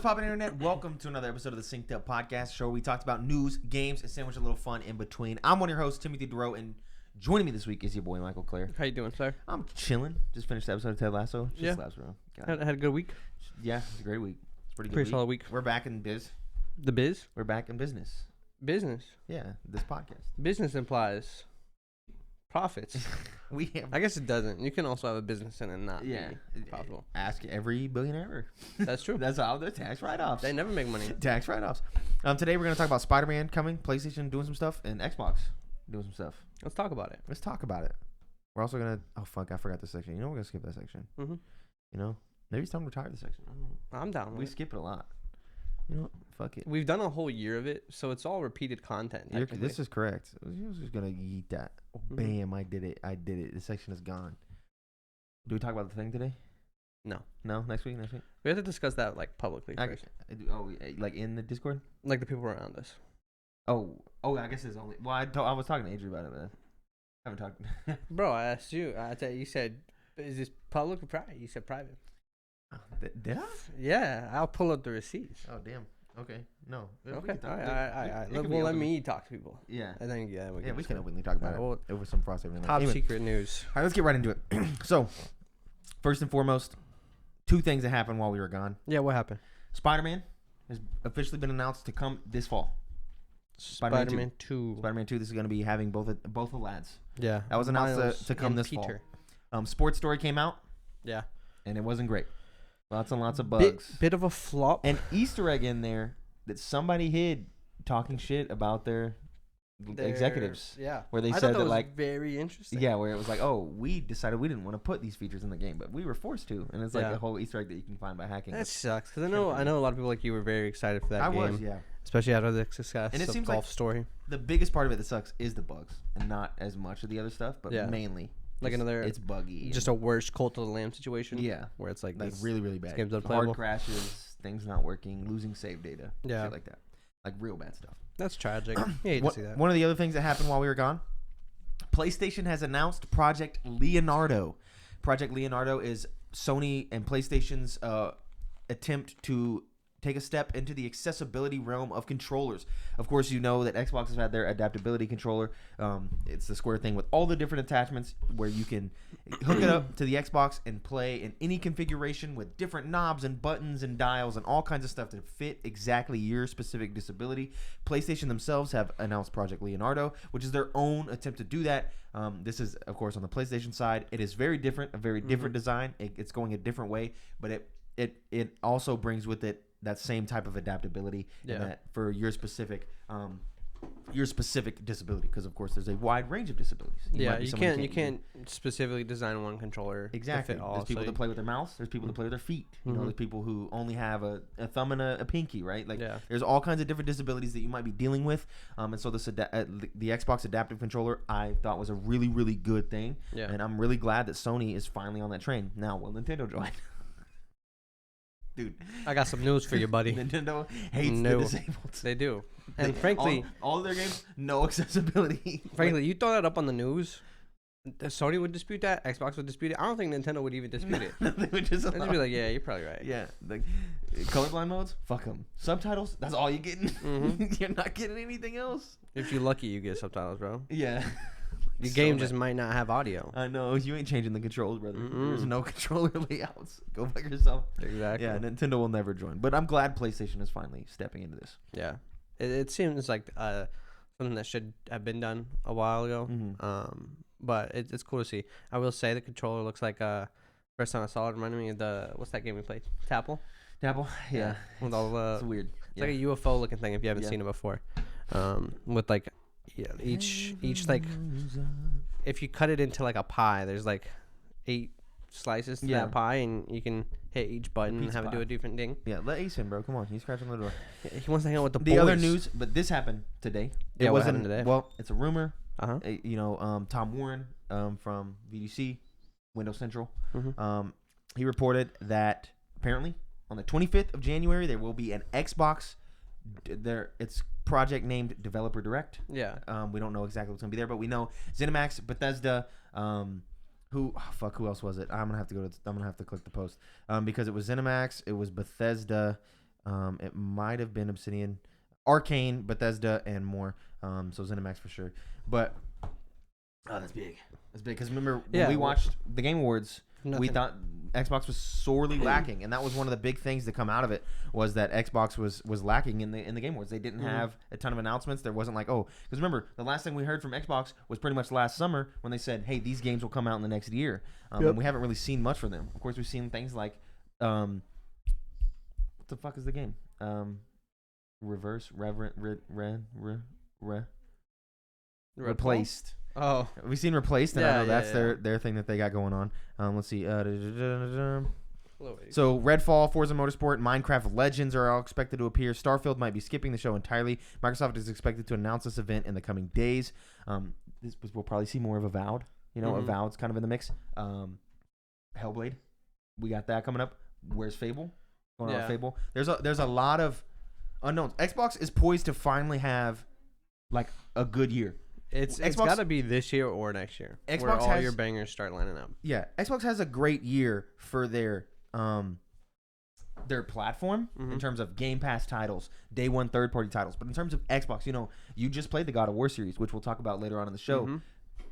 what's poppin', internet? Welcome to another episode of the Synced Up Podcast Show where we talked about news, games, and sandwich a little fun in between. I'm one of your hosts, Timothy Duro, and joining me this week is your boy, Michael Clare. How you doing, sir? I'm chilling. Just finished the episode of Ted Lasso. Just last round. Had a good week. Yeah, it's a great week. It's a pretty good Pretty solid week. We're back in biz. The biz? We're back in business. Business. Yeah, this podcast. Business implies profits. I guess it doesn't. You can also have a business and it not be profitable. Ask every billionaire ever. That's true. That's how they're tax write-offs. They never make money. Tax write-offs. Today we're going to talk about Spider-Man coming, PlayStation doing some stuff, and Xbox doing some stuff. Let's talk about it. Let's talk about it. We're also going to... Oh, fuck. I forgot this section. You know, we're going to skip that section. Mm-hmm. You know? Maybe it's time to retire the section. I don't know. I'm down with We it. skip it a lot. You know what? Fuck it. We've done a whole year of it, so it's all repeated content. This is correct. I was just going to eat that. Oh, bam. I did it. The section is gone. Do we talk about the thing today? No. No? Next week? We have to discuss that like publicly first. Like in the Discord? Like the people around us. Oh, I guess it's only... Well, I was talking to Adrian about it, man. I haven't talked... Bro, I asked you. You said, is this public or private? You said private. Did I? Yeah, I'll pull up the receipts. Oh, damn. Okay. No. Okay. All right. Well, let me talk to people. Yeah. And then, we can openly talk about it over some frosty. Top secret news. All right, let's get right into it. So, first and foremost, two things that happened while we were gone. Yeah, what happened? Spider-Man has officially been announced to come this fall. Spider-Man 2. Spider-Man 2. This is going to be having both the lads. Yeah. That was announced to come this fall. Sports Story came out. Yeah. And it wasn't great. Lots and lots of bugs. Bit of a flop. An Easter egg in there that somebody hid talking shit about their executives. Yeah. Where they said that was like very interesting. Yeah, where it was like, oh, we decided we didn't want to put these features in the game, but we were forced to. And it's like a whole Easter egg that you can find by hacking. That sucks. Because I know a lot of people like you were very excited for that game. I was, yeah. Especially after the success and it of seems Golf like Story. The biggest part of it that sucks is the bugs. And not as much of the other stuff, but mainly. Like it's buggy. Just a worse Cult of the Lamb situation. Yeah. Where it's like really, really bad. Game's unplayable. Hard crashes, things not working, losing save data. Yeah. Shit like that. Like real bad stuff. That's tragic. I hate to see that. One of the other things that happened while we were gone, PlayStation has announced Project Leonardo. Project Leonardo is Sony and PlayStation's attempt to take a step into the accessibility realm of controllers. Of course, you know that Xbox has had their adaptability controller. It's the square thing with all the different attachments where you can hook it up to the Xbox and play in any configuration with different knobs and buttons and dials and all kinds of stuff to fit exactly your specific disability. PlayStation themselves have announced Project Leonardo, which is their own attempt to do that. This is, of course, on the PlayStation side. It is very different, a very different design. It's going a different way, but it also brings with it that same type of adaptability that for your specific disability, because of course there's a wide range of disabilities. You can't specifically design one controller. Exactly. To fit all, there's people that play with their mouse. There's people that play with their feet. You know, there's people who only have a thumb and a pinky, right? Like there's all kinds of different disabilities that you might be dealing with. And so the Xbox adaptive controller I thought was a really, really good thing. Yeah. And I'm really glad that Sony is finally on that train. Now, will Nintendo join? Dude, I got some news for you, buddy. Nintendo hates the disabled. They do. And frankly, all of their games, no accessibility. Frankly, you throw that up on the news, Sony would dispute that, Xbox would dispute it. I don't think Nintendo would even dispute it. They would just be like, yeah, you're probably right. Yeah, like colorblind modes, fuck them. Subtitles, that's all you're getting. You're not getting anything else. If you're lucky, you get subtitles, bro. Yeah. Your game just might not have audio. I know. You ain't changing the controls, brother. There's no controller layouts. Go fuck yourself. Exactly. Yeah, Nintendo will never join. But I'm glad PlayStation is finally stepping into this. Yeah. It seems like something that should have been done a while ago. But it's cool to see. I will say the controller looks like first time I saw it reminded me of what's that game we played? Tapple? Yeah. With all the it's weird. It's like a UFO looking thing if you haven't seen it before. With like each like if you cut it into like a pie, there's like 8 slices to that pie, and you can hit each button and have it do a different thing. Yeah, let Ace in, bro. Come on, he's scratching the door. He wants to hang out with the boys. Other news, but this happened today. What happened today? Well, it's a rumor. Tom Warren from VDC, Windows Central, he reported that apparently on the 25th of January there will be an Xbox. It's project named Developer Direct. Yeah. We don't know exactly what's gonna be there, but we know ZeniMax, Bethesda. Who else was it? I'm gonna have to click the post because it was ZeniMax, it was Bethesda, It might have been Obsidian, Arcane, Bethesda, and more. So ZeniMax for sure. But that's big. That's big because remember when we watched the Game Awards, we thought Xbox was sorely lacking, and that was one of the big things to come out of it was that Xbox was lacking in the Game Awards. They didn't have a ton of announcements. There wasn't like because remember the last thing we heard from Xbox was pretty much last summer when they said, "Hey, these games will come out in the next year," and we haven't really seen much from them. Of course, we've seen things like what the fuck is the game? Replaced. Oh, we've seen Replaced, and I know that's their thing that they got going on. Let's see. So Redfall, Forza Motorsport, Minecraft Legends are all expected to appear. Starfield might be skipping the show entirely. Microsoft is expected to announce this event in the coming days. We'll probably see more of Avowed. Avowed's kind of in the mix. Hellblade, we got that coming up. Where's Fable? Going on with Fable. There's a lot of unknowns. Xbox is poised to finally have like a good year. It's got to be this year or next year. Xbox where all your bangers start lining up. Yeah, Xbox has a great year for their platform in terms of Game Pass titles, day one third-party titles. But in terms of Xbox, you just played the God of War series, which we'll talk about later on in the show.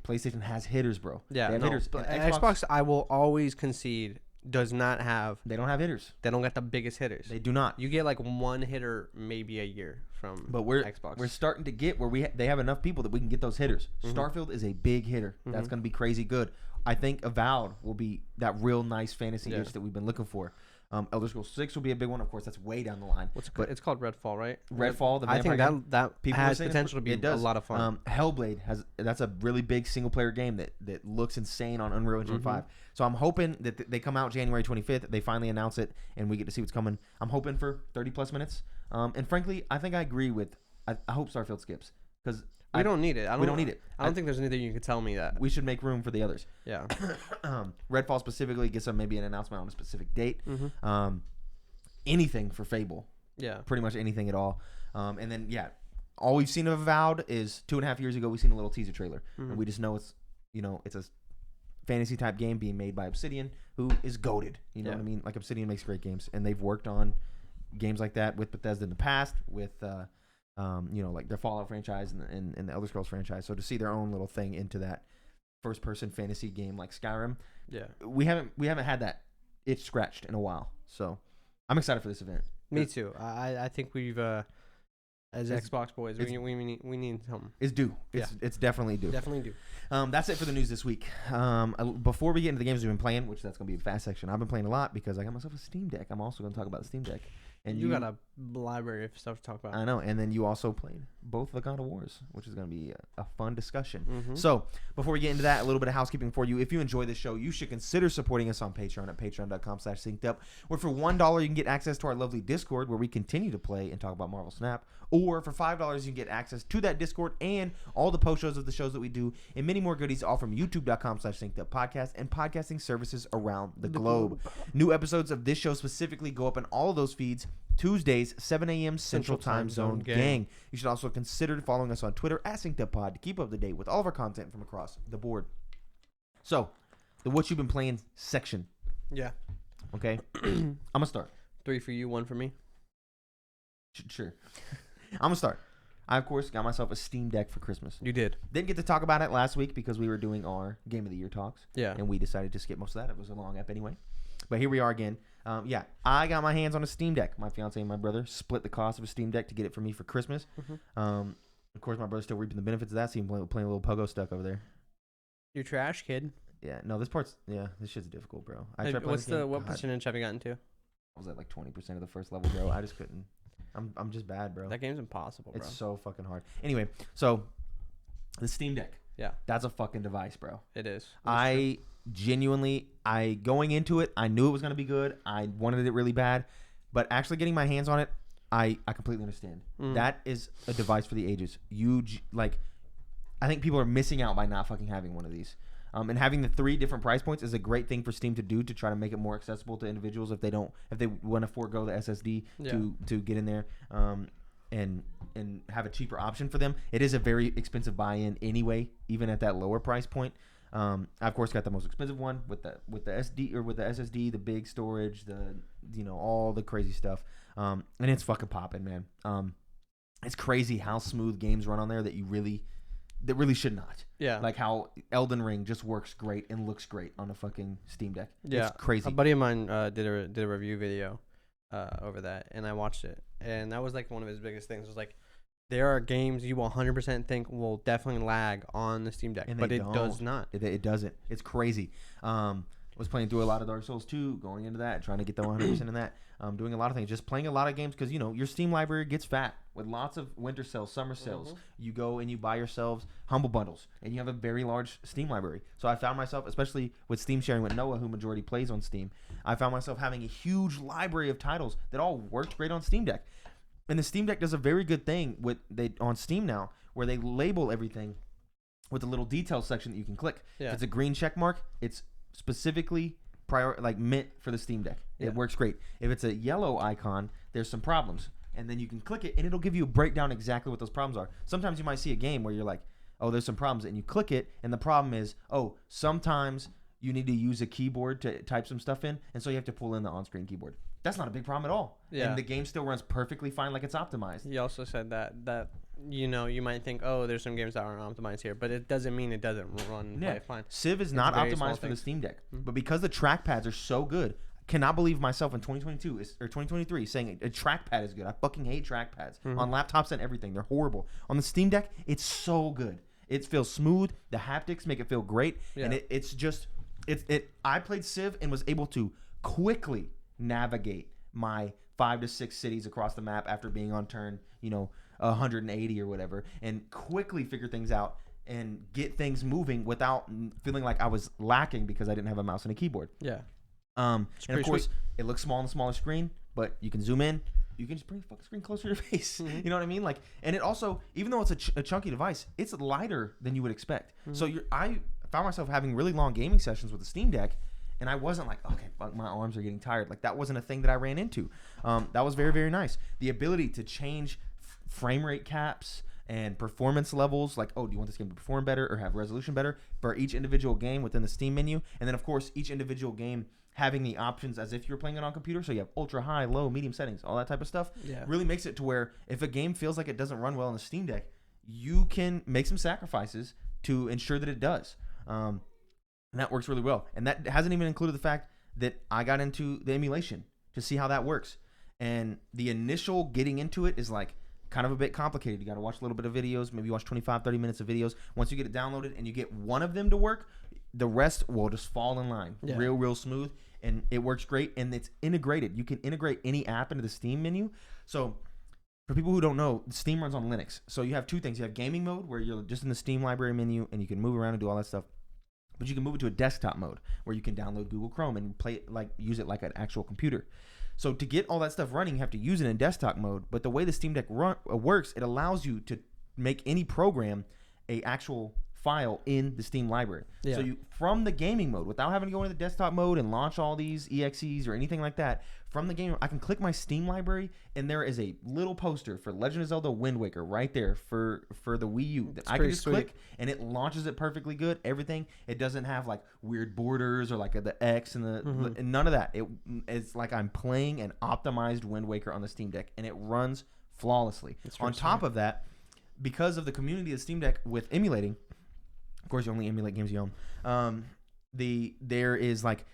PlayStation has hitters, bro. Yeah, they have hitters. But Xbox, I will always concede, does not have. They don't have hitters. They don't get the biggest hitters. They do not. You get like one hitter maybe a year from Xbox. We're starting to get where they have enough people that we can get those hitters. Starfield is a big hitter. That's going to be crazy good. I think Avowed will be that real nice fantasy itch that we've been looking for. Elder Scrolls 6 will be a big one. Of course, that's way down the line. It's called Redfall, right? Redfall. I think that has potential to be a lot of fun. Hellblade that's a really big single player game that looks insane on Unreal Engine 5. So I'm hoping that they come out January 25th. They finally announce it and we get to see what's coming. I'm hoping for 30 plus minutes. And frankly, I think I agree with. I hope Starfield skips because we don't need it. We don't need it. I don't think there's anything you can tell me that we should make room for the others. Yeah. Redfall specifically gets maybe an announcement on a specific date. Anything for Fable. Yeah. Pretty much anything at all. And then all we've seen of Avowed is 2.5 years ago we seen a little teaser trailer, and we just know it's a fantasy type game being made by Obsidian, who is goated. You know what I mean? Like Obsidian makes great games, and they've worked on games like that with Bethesda in the past, with like their Fallout franchise and the Elder Scrolls franchise. So to see their own little thing into that first person fantasy game like Skyrim, we haven't had that itch scratched in a while. So I'm excited for this event. Me too. I think we've as Xbox boys, we need something. It's due. It's definitely due. Definitely due. That's it for the news this week. Before we get into the games we've been playing, which that's going to be a fast section, I've been playing a lot because I got myself a Steam Deck. I'm also going to talk about the Steam Deck. And you got a library of stuff to talk about. I know. And then you also played both the God of Wars, which is going to be a fun discussion. So before we get into that, a little bit of housekeeping for you. If you enjoy this show, you should consider supporting us on Patreon at patreon.com/syncedup, where for $1 you can get access to our lovely Discord where we continue to play and talk about Marvel Snap. Or for $5 you can get access to that Discord and all the post shows of the shows that we do and many more goodies, all from youtube.com/synceduppodcast and podcasting services around the globe. New episodes of this show specifically go up in all of those feeds Tuesdays, 7 a.m. Central Time Zone gang. You should also consider following us on Twitter at synceduppod to keep up to date with all of our content from across the board. So, the what you've been playing section. Yeah. Okay. I'm going to start. 3 for you, 1 for me. Sure. I'm going to start. I, of course, got myself a Steam Deck for Christmas. You did. Didn't get to talk about it last week because we were doing our Game of the Year talks. Yeah. And we decided to skip most of that. It was a long ep anyway. But here we are again. I got my hands on a Steam Deck. My fiance and my brother split the cost of a Steam Deck to get it for me for Christmas. Of course, my brother's still reaping the benefits of that. See him playing a little pogo stuck over there. You're trash, kid. Yeah. No, this shit's difficult, bro. What percentage have you gotten to? I was at like 20% of the first level, bro. I just couldn't. I'm just bad, bro. That game's impossible, bro. It's so fucking hard. Anyway, so the Steam Deck. Yeah. That's a fucking device, bro. It is. Going into it, I knew it was going to be good. I wanted it really bad. But actually getting my hands on it, I completely understand. That is a device for the ages. I think people are missing out by not fucking having one of these. And having the 3 different price points is a great thing for Steam to do to try to make it more accessible to individuals if they want to forego the SSD to get in there and have a cheaper option for them. It is a very expensive buy-in anyway, even at that lower price point. I of course got the most expensive one with the SD or with the SSD, the big storage, the all the crazy stuff. And it's fucking popping, man. It's crazy how smooth games run on there that really should not. Yeah. Like how Elden Ring just works great and looks great on a fucking Steam Deck. Yeah. It's crazy. A buddy of mine did a review video over that, and I watched it, and that was like one of his biggest things was like, there are games you 100% think will definitely lag on the Steam Deck, but it does not. It doesn't. It's crazy. Was playing through a lot of Dark Souls 2, going into that, trying to get the 100% in that. Doing a lot of things, just playing a lot of games because your Steam library gets fat with lots of winter sales, summer sales. You go and you buy yourselves humble bundles, and you have a very large Steam library. So I found myself, especially with Steam sharing with Noah, who majority plays on Steam, I found myself having a huge library of titles that all worked great on Steam Deck. And the Steam Deck does a very good thing on Steam now, where they label everything with a little detail section that you can click. Yeah. If it's a green check mark, it's specifically meant for the Steam Deck. It works great. If it's a yellow icon, there's some problems, and then you can click it, and it'll give you a breakdown exactly what those problems are. Sometimes you might see a game where you're like, oh, there's some problems, and you click it, and the problem is, oh, sometimes you need to use a keyboard to type some stuff in, and so you have to pull in the on-screen keyboard. That's not a big problem at all. Yeah. And the game still runs perfectly fine, like it's optimized. He also said that you might think, oh, there's some games that aren't optimized here, but it doesn't mean it doesn't run fine. Civ is not optimized for the Steam Deck, but because the trackpads are so good, I cannot believe myself in 2022 or 2023 saying a trackpad is good. I fucking hate trackpads on laptops and everything. They're horrible. On the Steam Deck, it's so good. It feels smooth. The haptics make it feel great, and it's just I played Civ and was able to quickly navigate my 5 to 6 cities across the map after being on turn 180 or whatever, and quickly figure things out and get things moving without feeling like I was lacking because I didn't have a mouse and a keyboard. Yeah. And of course, it looks small on the smaller screen, but you can zoom in. You can just bring the fucking screen closer to your face. You know what I mean? Like, and it also, even though it's a chunky device, it's lighter than you would expect. So I found myself having really long gaming sessions with the Steam Deck, and I wasn't like, okay, fuck, my arms are getting tired. Like, that wasn't a thing that I ran into. That was very, very nice. The ability to change frame rate caps and performance levels, like, oh, do you want this game to perform better or have resolution better for each individual game within the Steam menu? And then, of course, each individual game having the options as if you're playing it on computer. So you have ultra, high, low, medium settings, all that type of stuff. Yeah. Really makes it to where if a game feels like it doesn't run well on the Steam Deck, you can make some sacrifices to ensure that it does. And that works really well. And that hasn't even included the fact that I got into the emulation to see how that works. And the initial getting into it is like kind of a bit complicated. You got to watch a little bit of videos, maybe watch 25, 30 minutes of videos. Once you get it downloaded and you get one of them to work, the rest will just fall in line. Yeah. Real smooth. And it works great. And it's integrated. You can integrate any app into the Steam menu. So for people who don't know, Steam runs on Linux. So you have two things. You have gaming mode where you're just in the Steam library menu and you can move around and do all that stuff. But you can move it to a desktop mode where you can download Google Chrome and play it use it like an actual computer. So to get all that stuff running, you have to use it in desktop mode. But the way the Steam Deck works, it allows you to make any program a actual file in the Steam library. Yeah. So you from the gaming mode, without having to go into the desktop mode and launch all these EXEs or anything like that, from the game, I can click my Steam library and there is a little poster for Legend of Zelda Wind Waker right there for the Wii U that I can just click and it launches it perfectly good. Everything. It doesn't have like weird borders or like the X and and none of that. It's like I'm playing an optimized Wind Waker on the Steam Deck and it runs flawlessly. On top of that, because of the community of the Steam Deck with emulating, of course, you only emulate games you own. There is like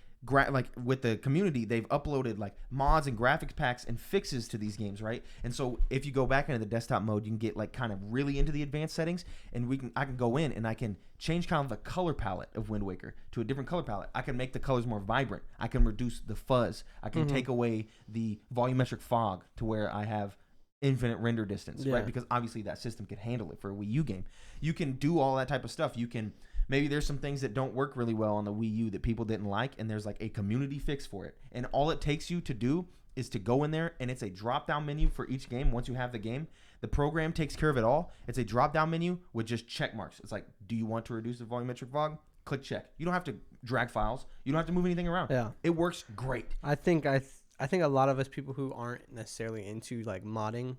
with the community, they've uploaded like mods and graphics packs and fixes to these games, right? And so if you go back into the desktop mode, you can get like kind of really into the advanced settings, and I can go in and I can change kind of the color palette of Wind Waker to a different color palette. I can make the colors more vibrant. I can reduce the fuzz. I can take away the volumetric fog to where I have infinite render distance, right? Because obviously that system can handle it for a Wii U game. You can do all that type of stuff. You can maybe there's some things that don't work really well on the Wii U that people didn't like, and there's like a community fix for it. And all it takes you to do is to go in there, and it's a drop-down menu for each game. Once you have the game, the program takes care of it all. It's a drop-down menu with just check marks. It's like, do you want to reduce the volumetric fog? Click check. You don't have to drag files. You don't have to move anything around. Yeah, it works great. I think a lot of us people who aren't necessarily into like modding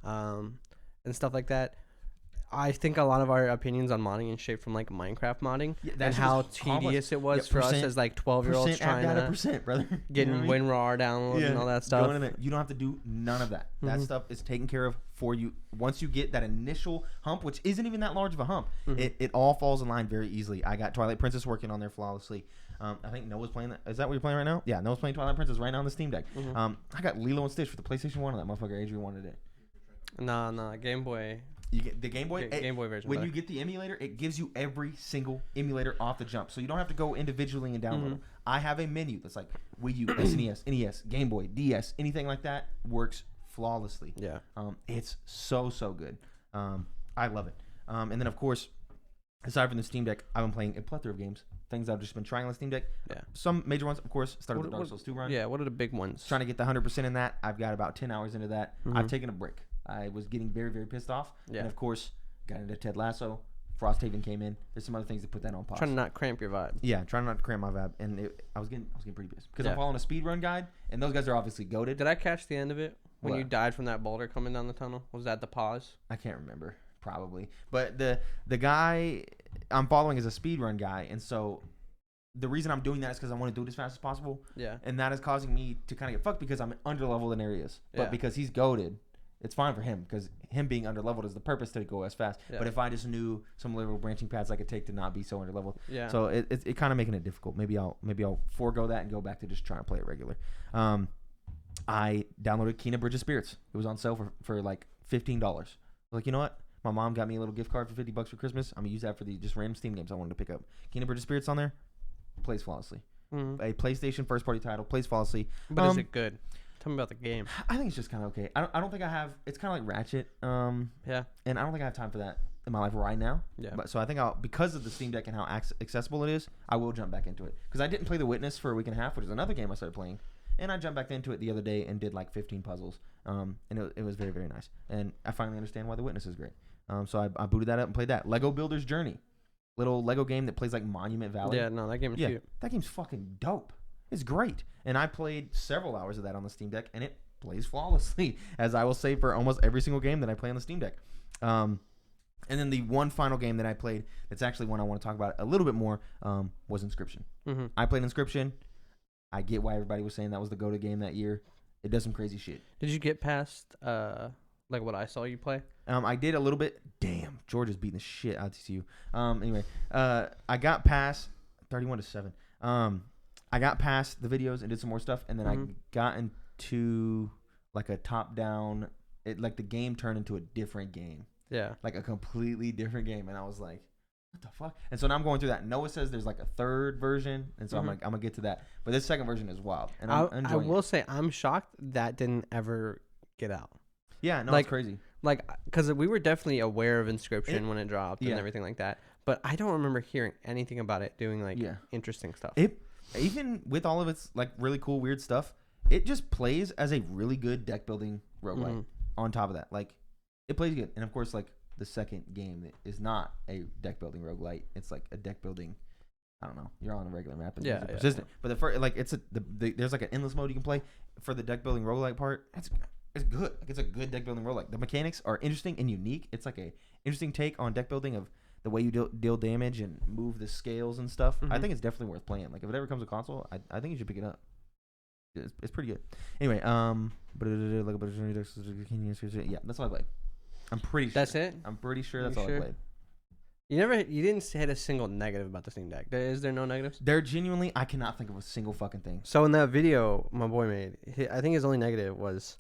and stuff like that, I think a lot of our opinions on modding is shaped from like Minecraft modding and how tedious it was for us as like 12-year-olds trying to brother. getting WinRAR download and all that stuff. You don't have to do none of that. That stuff is taken care of for you. Once you get that initial hump, which isn't even that large of a hump, it all falls in line very easily. I got Twilight Princess working on there flawlessly. I think Noah's playing that. Is that what you're playing right now? Yeah, Noah's playing Twilight Princess right now on the Steam Deck. I got Lilo and Stitch for the PlayStation 1 and that motherfucker Adrian wanted it. Nah, Game Boy. You get the Game Boy version. When you get the emulator, it gives you every single emulator off the jump, so you don't have to go individually and download them. I have a menu that's like Wii U, SNES, NES, Game Boy, DS, anything like that works flawlessly. Yeah. It's so good. I love it. And then of course, aside from the Steam Deck, I've been playing a plethora of games. Things I've just been trying on the Steam Deck. Yeah. Some major ones, of course, started with the Dark Souls 2 run. Yeah. What are the big ones? Trying to get the 100% in that. I've got about 10 hours into that. I've taken a break. I was getting very, very pissed off. Yeah. And of course, got into Ted Lasso. Frosthaven came in. There's some other things that put that on pause. Trying to not cramp your vibe. Yeah, trying not to cramp my vibe. And I was getting pretty pissed. Because I'm following a speedrun guide, and those guys are obviously goated. Did I catch the end of it? When you died from that boulder coming down the tunnel? Was that the pause? I can't remember. Probably. But the guy I'm following is a speedrun guy, and so the reason I'm doing that is because I want to do it as fast as possible. Yeah. And that is causing me to kind of get fucked because I'm underleveled in areas. But because he's goated, it's fine for him because him being underleveled is the purpose to go as fast. Yeah. But if I just knew some little branching paths I could take to not be so underleveled, so it kind of making it difficult. Maybe I'll forego that and go back to just trying to play it regular. I downloaded Kena Bridge of Spirits. It was on sale for like $15. Like, you know what? My mom got me a little gift card for $50 for Christmas. I'm gonna use that for the just random Steam games I wanted to pick up. Kena Bridge of Spirits on there, plays flawlessly. A PlayStation first party title, plays flawlessly. But is it good? Tell me about the game. I think it's just kind of okay. I don't think I have. It's kind of like Ratchet. Yeah. And I don't think I have time for that in my life right now. Yeah. But so I think because of the Steam Deck and how accessible it is, I will jump back into it because I didn't play The Witness for a week and a half, which is another game I started playing, and I jumped back into it the other day and did like 15 puzzles. And it was very, very nice. And I finally understand why The Witness is great. So I booted that up and played that. Lego Builder's Journey, little Lego game that plays like Monument Valley. Yeah, no, that game is cute. That game's fucking dope. It's great. And I played several hours of that on the Steam Deck, and it plays flawlessly, as I will say for almost every single game that I play on the Steam Deck. And then the one final game that I played that's actually one I want to talk about a little bit more was Inscription. I played Inscription. I get why everybody was saying that was the go-to game that year. It does some crazy shit. Did you get past like what I saw you play? I did a little bit. Damn, George is beating the shit out of TCU. Anyway, I got past 31-7. I got past the videos and did some more stuff, and then I got into like a top-down. Like the game turned into a different game. Yeah, like a completely different game, and I was like, "What the fuck?" And so now I'm going through that. Noah says there's like a third version, and so I'm gonna get to that. But this second version is wild, and I will say I'm shocked that didn't ever get out. Yeah, no, like, it's crazy. Like, because we were definitely aware of Inscription when it dropped and everything like that, but I don't remember hearing anything about it doing like interesting stuff. Even with all of its like really cool weird stuff, it just plays as a really good deck building roguelike. On top of that, like it plays good, and of course, like the second game is not a deck building roguelite. It's like a deck building. I don't know. You're on a regular map and it's persistent. But the first, like it's there's like an endless mode you can play for the deck building roguelike part. It's good. Like it's a good deck building roguelike. The mechanics are interesting and unique. It's like a interesting take on deck building of the way you deal damage and move the scales and stuff. I think it's definitely worth playing. Like if it ever comes to console, I think you should pick it up. It's pretty good. Anyway, yeah, that's all I played. I'm pretty sure. That's it? I'm pretty sure that's all I played. You didn't hit a single negative about the Steam Deck. Is there no negatives? There genuinely, I cannot think of a single fucking thing. So in that video my boy made, I think his only negative was,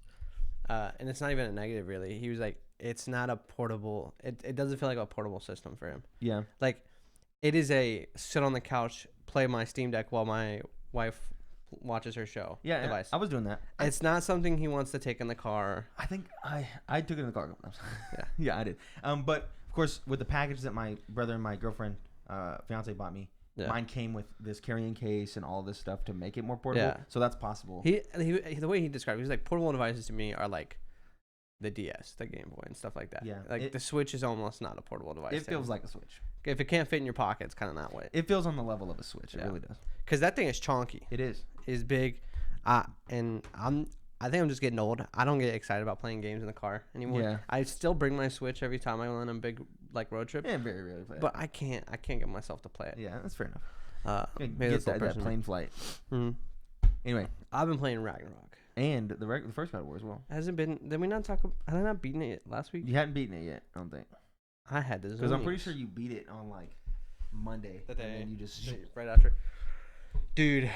and it's not even a negative really. He was like, it's not a portable. It doesn't feel like a portable system for him. Yeah. Like, it is a sit on the couch, play my Steam Deck while my wife watches her show. Yeah, device. I was doing that. It's not something he wants to take in the car. I think I took it in the car. Yeah, I did. But of course, with the package that my brother and my girlfriend, fiance bought me, mine came with this carrying case and all this stuff to make it more portable. Yeah. So that's possible. The way he described it, he was like, portable devices to me are like the DS, the Game Boy, and stuff like that. Yeah. Like the Switch is almost not a portable device. It feels like a Switch. If it can't fit in your pocket, it's kind of that way. It feels on the level of a Switch. It really does. Because that thing is chonky. It is. It's big. And I think I'm just getting old. I don't get excited about playing games in the car anymore. Yeah. I still bring my Switch every time I go on a big like road trip. Yeah, very rarely play it. But I can't get myself to play it. Yeah, that's fair enough. Maybe Get that's that plane flight. Mm-hmm. Anyway, I've been playing Ragnarok. And the first God of War as well. Has it been? Did we not talk? Had I not beaten it last week? You hadn't beaten it yet, I don't think. I had this because I'm pretty sure you beat it on like Monday. The day. And then you just right after. Dude,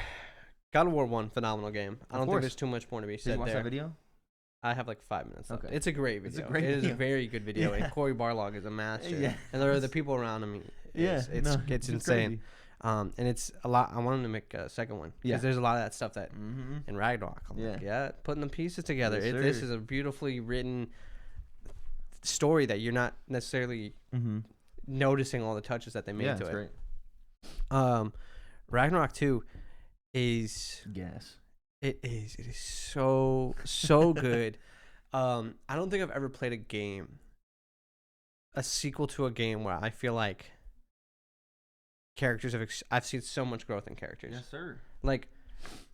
God of War 1, phenomenal game. I don't think there's too much more to be said there. Did you watch that video? I have like 5 minutes left. Okay. It's a great video. It is a very good video. And Corey Barlog is a master. Yeah. And there are the people around him. It's insane. Crazy. And it's a lot. I want him to make a second one. Because there's a lot of that stuff that in Ragnarok. I'm like, putting the pieces together. Yes, this is a beautifully written story that you're not necessarily noticing all the touches that they made to it. Great. Ragnarok 2 is gas. It is so good. I don't think I've ever played a sequel to a game where I feel like characters I've seen so much growth in characters. Yes, sir. Like,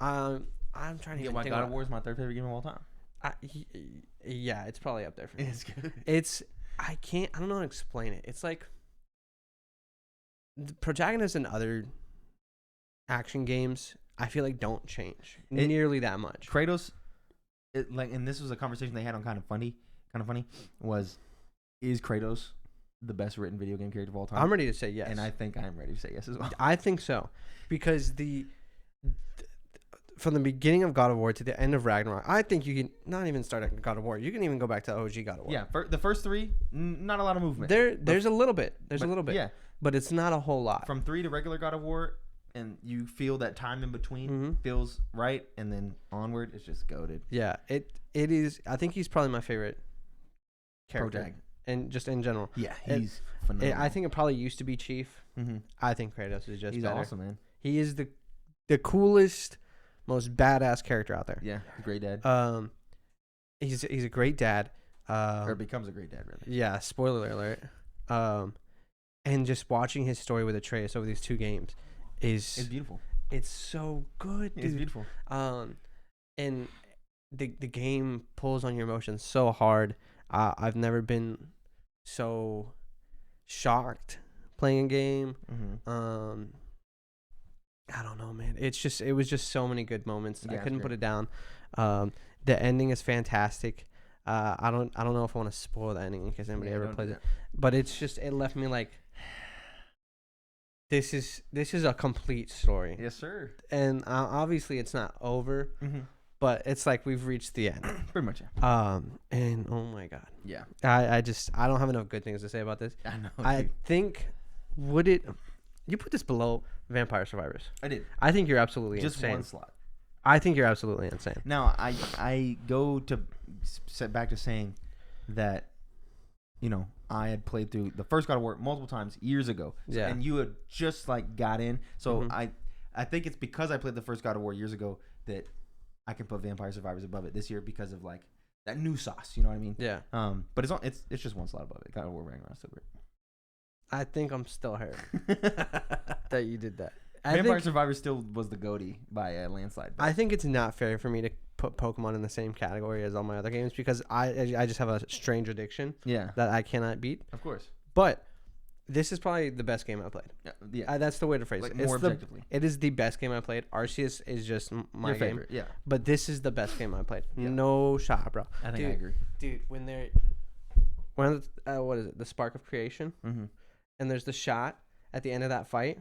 I'm trying to get why God of War is my third favorite game of all time. Yeah, it's probably up there for me. It's good. I don't know how to explain it. It's like the protagonists in other action games, I feel like don't change nearly that much. Kratos, and this was a conversation they had on Kind of Funny, is Kratos the best written video game character of all time? I'm ready to say yes. And I think I'm ready to say yes as well. I think so. Because from the beginning of God of War to the end of Ragnarok, I think you can not even start at God of War. You can even go back to OG God of War. Yeah, the first three, not a lot of movement. There's a little bit. There's a little bit. Yeah. But it's not a whole lot. From 3 to regular God of War, and you feel that time in between feels right, and then onward, it's just goated. Yeah, it is. I think he's probably my favorite character. Protag. And just in general. Yeah, he's phenomenal. I think it probably used to be Chief. I think Kratos is just he's better. Awesome, man. He is the coolest, most badass character out there. Yeah, great dad. He's a great dad. Or becomes a great dad, really. Yeah, spoiler alert. And just watching his story with Atreus over these 2 games is beautiful. It's so good, dude. It's beautiful. And the game pulls on your emotions so hard. I've never been so shocked playing a game. I don't know, man. It was just so many good moments. I couldn't put it down. The ending is fantastic. I don't know if I want to spoil the ending in case anybody ever plays it, but it left me like, this is a complete story. Yes, sir. And obviously it's not over, but it's like we've reached the end. Pretty much. Yeah. And oh my god. Yeah. I don't have enough good things to say about this. I know. I think you put this below Vampire Survivors? I did. I think you're absolutely just insane. One slot. I think you're absolutely insane. Now I go to set back to saying that, I had played through the first God of War multiple times years ago. Yeah. And you had just got in. So I think it's because I played the first God of War years ago that I can put Vampire Survivors above it this year because of that new sauce. You know what I mean? Yeah. But it's just one slot above it. God of War Ragnarok still great. I think I'm still hurt that you did that. Vampire Survivors still was the GOATY by a landslide. I think it's not fair for me to put Pokemon in the same category as all my other games because I just have a strange addiction that I cannot beat. Of course. But this is probably the best game I played. Yeah. That's the way to phrase it. More objectively. It is the best game I played. Arceus is just my Your game. favorite, yeah. But this is the best game I played. Yeah. No shot, bro. I think I agree. Dude, when what is it? The Spark of Creation? And there's the shot at the end of that fight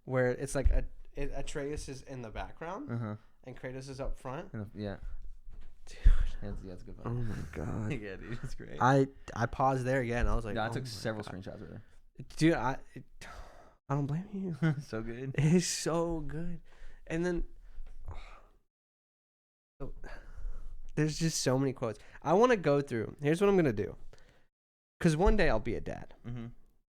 where it's like Atreus is in the background and Kratos is up front. Yeah. Dude. That's a good Oh one. my god. Yeah, dude, it's great. I paused there again. I was like, I took several screenshots of it. Dude, I don't blame you. So good. It's so good. And then there's just so many quotes. I want to go through. Here's what I'm going to do. Because one day I'll be a dad.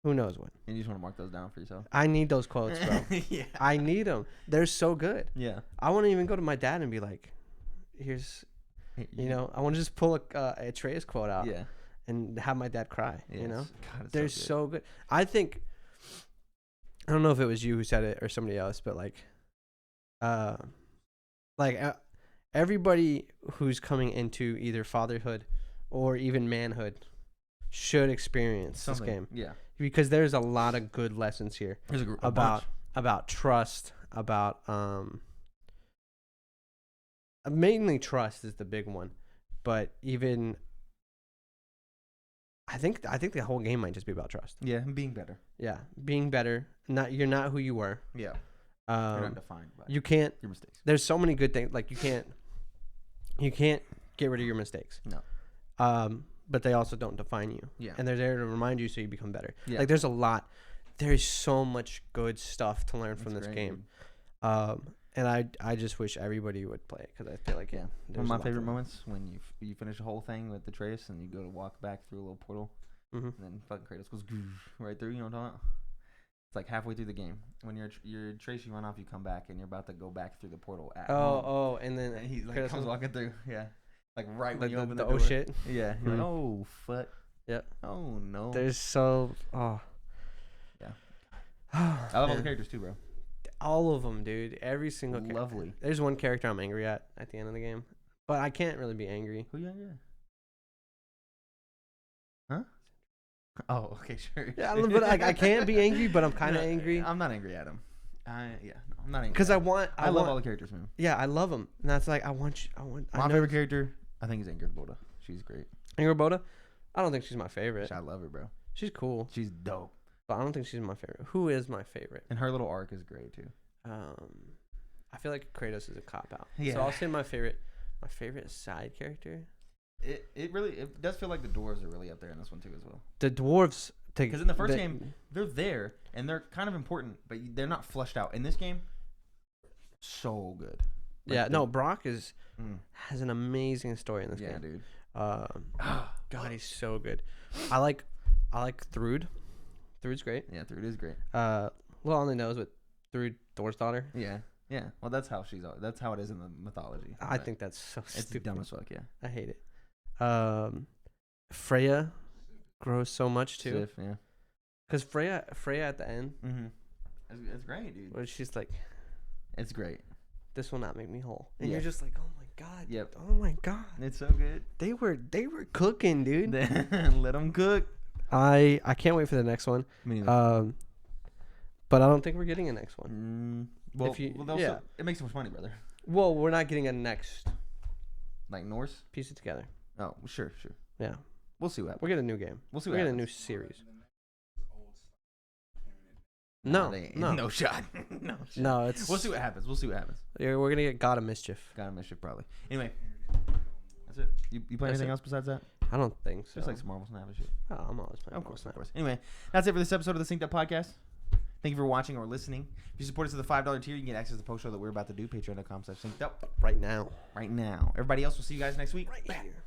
Who knows when? And you just want to mark those down for yourself? I need those quotes, bro. Yeah. I need them. They're so good. Yeah. I want to even go to my dad and be like, here's, I want to just pull a Atreus quote out and have my dad cry, God, They're so good. I think, I don't know if it was you who said it or somebody else, but everybody who's coming into either fatherhood or even manhood should experience this game. Yeah. Because there's a lot of good lessons here about trust, about mainly trust is the big one, but even I think the whole game might just be about trust. Yeah, and being better. Yeah, being better. You're not who you were. Yeah. You're not defined by you can't your mistakes. There's so many good things, like you can't get rid of your mistakes. No. But they also don't define you. Yeah. And they're there to remind you so you become better. Yeah. Like there's so much good stuff to learn from this game. And I just wish everybody would play it because I feel like one of my favorite moments when you finish the whole thing with the Atreus and you go to walk back through a little portal, and then fucking Kratos goes right through. You know what I'm talking about? It's like halfway through the game when you're Atreus, you run off, you come back, and you're about to go back through the portal. And then he like comes walking through. Yeah. Like right when you open the door. Oh shit. Yeah. You're like, oh fuck. Yep. Oh no. There's so Yeah. I love all the characters too, bro. All of them, dude. Every single character. Lovely. There's one character I'm angry at the end of the game, but I can't really be angry. Who you angry at? Huh? Oh, okay, sure. Yeah, but I can't be angry, but I'm kind of angry. I'm not angry at him. No, I'm not angry. Because I love all the characters, man. Yeah, I love them, and that's like My favorite character, I think, is Ingrid Boda. She's great. Ingrid Boda? I don't think she's my favorite. I love her, bro. She's cool. She's dope. But I don't think she's my favorite. Who is my favorite? And her little arc is great too. I feel like Kratos is a cop out. Yeah. So I'll say my favorite side character. It does feel like the dwarves are really up there in this one too as well. The dwarves, because in the first game they're there and they're kind of important, but they're not fleshed out. In this game, so good. Like Brock has an amazing story in this game. Yeah, dude. God, he's so good. I like Thrud. Thrud's great. Yeah, Thrud is great. Little on the nose with Thrud, Thor's daughter. Yeah. Yeah. Well, that's how it is in the mythology. I think that's so stupid. It's dumb as fuck. Yeah. I hate it. Freya grows so much too. Sif, yeah. Because Freya at the end. It's great, dude. Where she's like, it's great. This will not make me whole. And you're just like, oh my god. Yep. Oh my god. It's so good. They were cooking, dude. Let them cook. I can't wait for the next one. But I don't think we're getting a next one. It makes so much money, brother. Well, we're not getting a next. Like Norse? Piece it together. Oh, sure. Yeah. We'll see what happens. We'll get a new game. We'll see what happens. We'll get a new series. No shot. No, it's. We'll see what happens. Yeah, we're gonna get God of Mischief. God of Mischief, probably. Anyway, that's it. You play anything else besides that? I don't think so. Just like some Marvel Snap and shit. Oh, I'm always playing. Of course. Anyway, that's it for this episode of the Synced Up Podcast. Thank you for watching or listening. If you support us at the $5 tier, you can get access to the post show that we're about to do. Patreon.com/synced up right now. Everybody else, we'll see you guys next week. Right here.